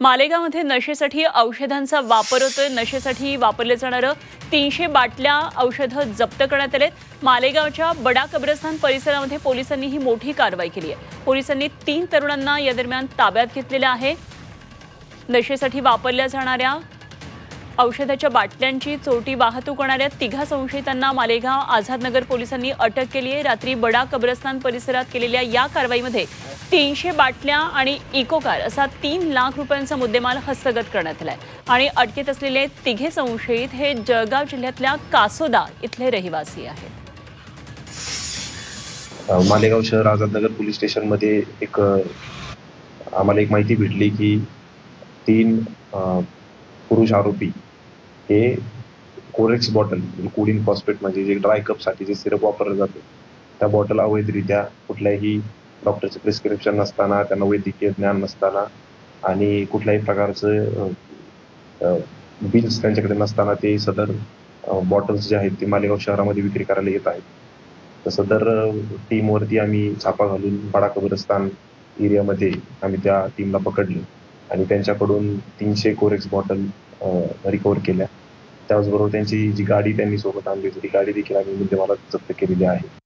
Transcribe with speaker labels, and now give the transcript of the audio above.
Speaker 1: मालेगावमध्ये नशेसाठी औषधांचा वापर होतोय। नशेसाठी वापरले जाणारं 300 बाटल्या औषधं जप्त करण्यात आलेत। मालेगावच्या बडा कब्रस्तान परिसरामध्ये पोलिसांनी ही मोठी कारवाई केली आहे। पोलिसांनी 3 तरुणांना या दरम्यान ताब्यात घेतलेले आहे। नशेसाठी वापरल्या जाणाऱ्या औषधाच्या बाटल्यांची चोरटी वाहतूक करणाऱ्या 3 संशयितांना मालेगाव आझादनगर पोलिसांनी अटक केली आहे। रात्री बडा कब्रस्तान परिसरात केलेल्या या कारवाईमध्ये 300 बाटल्या आणि इको कार असा 3 लाख रुपयांचा मुद्देमाल हस्तगत करण्यात आलाय आणि अटकेत असलेले 3 संशयित हे जळगाव जिल्ह्यातल्या कासोदा इथले रहिवासी आहेत।
Speaker 2: मालेगाव शहर आझादनगर पोलीस स्टेशनमध्ये आम्हाला एक माहिती भेटली की 3 पुरुष आरोपी हे कोरेक्स बॉटल कोडिन फॉस्फेट म्हणजे जे ड्राय कपसाठी जे सिरप वापरलं जातं त्या बॉटल अवैधरित्या कुठल्याही डॉक्टरचं प्रिस्क्रिप्शन नसताना, त्यांना वैद्यकीय ज्ञान नसताना आणि कुठल्याही प्रकारचं बिल्स त्यांच्याकडे नसताना ते सदर बॉटल्स जे आहेत ते मालेगाव शहरामध्ये विक्री करायला येत आहेत। तर सदर टीमवरती आम्ही छापा घालून बडा कब्रस्तान एरियामध्ये आम्ही त्या टीमला पकडलं आणि त्यांच्याकडून 300 कोरेक्स बॉटल रिकव्हर केल्या। त्याचबरोबर त्यांची जी गाडी त्यांनी सोबत आणली होती ती गाडी देखील आम्ही मुद्देमालात जप्त केलेली आहे।